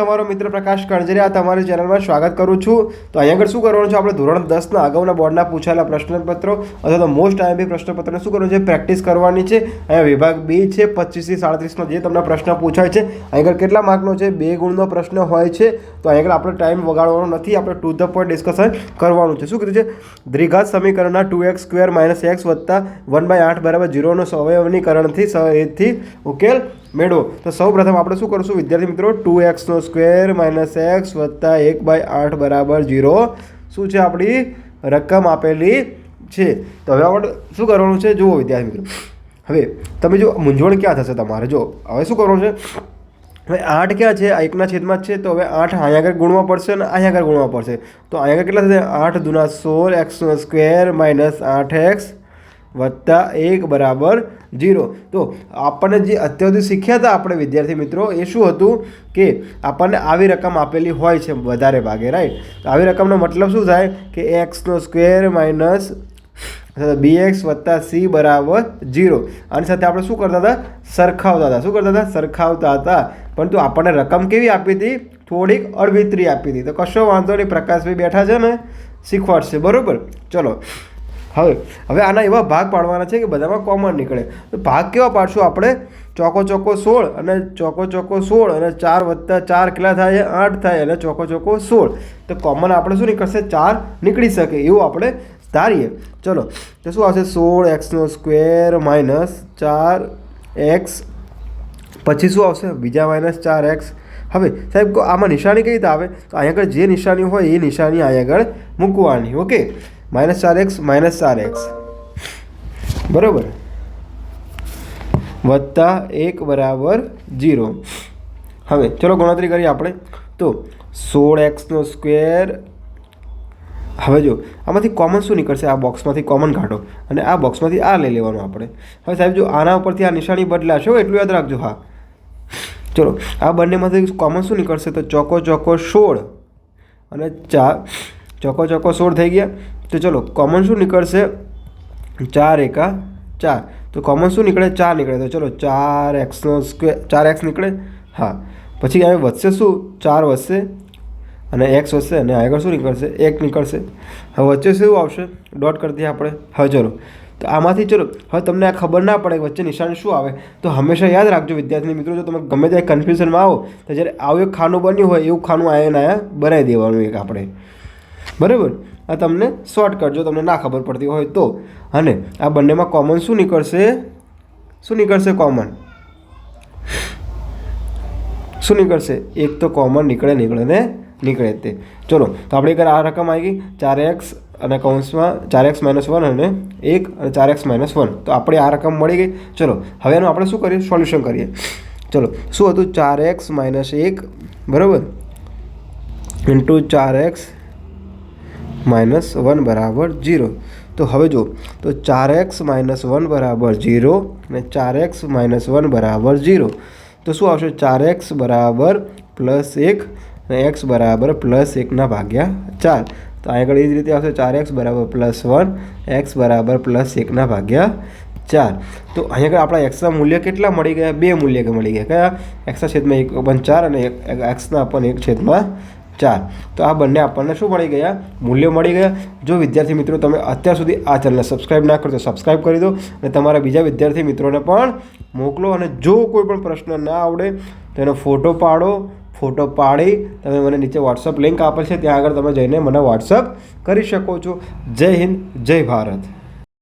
તમારો મિત્ર પ્રકાશ કણજરિયા તમારી ચેનલમાં સ્વાગત કરું છું। તો અહીંયા આગળ શું કરવાનું છે, આપણે ધોરણ 10ના અગાઉના બોર્ડના પૂછાયેલા પ્રશ્નપત્રો અથવા તો મોસ્ટ આઈએમપી પ્રશ્નપત્રને શું કરવાનું છે, પ્રેક્ટિસ કરવાની છે। અહીંયા વિભાગ 2 છે 25 થી 37નો જે તમને પ્રશ્ન પૂછાય છે। અહીંયા આગળ કેટલા માર્કનો છે, 2 ગુણનો પ્રશ્ન હોય છે। તો અહીંયા આગળ આપણે ટાઈમ વગાડવાનો નથી, આપણે ટુ ધ પોઈન્ટ ડિસ્કશન કરવાનું છે। શું કીધું છે, દ્વિઘાત સમીકરણના 2x² - x + 1/8 = 0નો અવયવનીકરણથી સહેજથી ઉકેલ મેળવો। તો સૌ પ્રથમ આપણે શું કરશું વિદ્યાર્થી મિત્રો, 2x² - x + 1/8 = 0 શું છે, આપણી રકમ આપેલી છે। તો હવે આપણે શું કરવાનું છે, જુઓ વિદ્યાર્થી મિત્રો, હવે તમે જો મૂંઝવણ ક્યાં થશે તમારે, જો હવે શું કરવાનું છે, હવે 8 ક્યાં છે, 1ના છેદમાં જ છે। તો હવે 8 અહીંયા આગળ ગુણવા પડશે અને અહીંયા આગળ ગુણવા પડશે। તો અહીંયા આગળ કેટલા થશે, 8 × 16 x² - 8x + 1 = 0। તો આપણને જે અત્યાર સુધી શીખ્યા હતા આપણે વિદ્યાર્થી મિત્રો, એ શું હતું કે આપણને આવી રકમ આપેલી હોય છે વધારે ભાગે, રાઈટ। તો આવી રકમનો મતલબ શું થાય કે x² - bx + c = 0। આની સાથે આપણે શું કરતા હતા, સરખાવતા હતા। પરંતુ આપણને રકમ કેવી આપી હતી, થોડીક અળવીતરી આપી હતી। તો કશો વાંધો નહીં, પ્રકાશભાઈ બેઠા છે ને, શીખવાડશે, બરાબર। ચલો હવે આના એવા ભાગ પાડવાના છે કે બધામાં કોમન નીકળે। તો ભાગ કેવા પાડશું આપણે, ચોકો 16 અને ચોકો 16 અને 4 + 4 કેટલા થાય, 8 થાય, અને ચોકો 16। તો કોમન આપણે શું નીકળશે, 4 નીકળી શકે એવું આપણે ધારીએ। ચલો તો શું આવશે, 16x² - 4x પછી શું આવશે, બીજા -4x। હવે સાહેબ આમાં નિશાની કઈ રીતે આવે, તો અહીંયા આગળ જે નિશાની હોય એ નિશાની અહીંયા આગળ મૂકવાની, ઓકે। -4x - 4x બરાબર +1 = 0। હવે ચલો ગણતરી કરીએ આપણે। તો 16x², હવે જો આમાંથી કોમન શું નીકળશે, આ બોક્સમાંથી કોમન કાઢો અને આ બોક્સમાંથી આ લઈ લેવાનું આપણે। હવે સાહેબ જો આના ઉપરથી આ નિશાની બદલાશે, એટલું યાદ રાખજો। હા ચલો, આ બંનેમાંથી કોમન શું નીકળશે, તો ચોકો 16 અને 4 ચોકો 16 થઈ ગયા। તો ચલો કોમન શું નીકળશે, 4 × 4। તો કોમન શું નીકળે, 4 નીકળે। તો ચલો 4x નીકળે, હા। પછી હવે વધશે શું, 4 વધશે અને x વધશે અને આગળ શું નીકળશે, 1 નીકળશે। હવે વચ્ચે શું આવશે, ડોટ કરી દઈએ આપણે। હવે ચલો તો આમાંથી ચલો, હવે તમને આ ખબર ના પડે વચ્ચે નિશાન શું આવે, તો હંમેશા યાદ રાખજો વિદ્યાર્થી મિત્રો, જો તમે ગમે ત્યાં કન્ફ્યુઝનમાં આવો તો જ્યારે આવું એક ખાનું બન્યું હોય એવું ખાનું આયા બનાવી દેવાનું એક આપણે, બરાબર। આ તમને શોર્ટકટ જો તમને ના ખબર પડતી હોય તો। અને આ બંનેમાં કોમન શું નીકળશે, કોમન શું નીકળશે, એક તો કોમન નીકળે તે। ચલો તો આપણે એક આ રકમ આવી ગઈ, 4x અને કૌંસમાં 4x - 1 અને 1 અને 4x - 1। તો આપણે આ રકમ મળી ગઈ। ચલો હવે એનું આપણે શું કરીએ, સોલ્યુશન કરીએ। ચલો શું હતું, 4x - 1 બરાબર × 4x - 1 = 0। તો હવે જો, તો 4x - 1 = 0 અને 4x - 1 = 0। તો શું આવશે, 4x = +1 અને x = +1/4। તો આગળ એ જ રીતે આવશે, 4x = +1, x = +1/4। તો અહીંયા આગળ આપણા એક્સના મૂલ્ય કેટલા મળી ગયા, 2 મૂલ્ય મળી ગયા, કયા, x/1/4 અને x/1/4। તો આ બંને આપણને શું મળી ગયા, મૂલ્યો મળી ગયા। જો વિદ્યાર્થી મિત્રો તમે અત્યાર સુધી આ ચેનલને સબસ્ક્રાઈબ ના કરો તો સબસ્ક્રાઈબ કરી દો અને તમારા બીજા વિદ્યાર્થી મિત્રોને પણ મોકલો। અને જો કોઈ પણ પ્રશ્ન ના આવડે તો એનો ફોટો પાડી તમે મને નીચે વોટ્સઅપ લિંક આપેલ છે, ત્યાં આગળ તમે જઈને મને વોટ્સઅપ કરી શકો છો। જય હિન્દ, જય ભારત।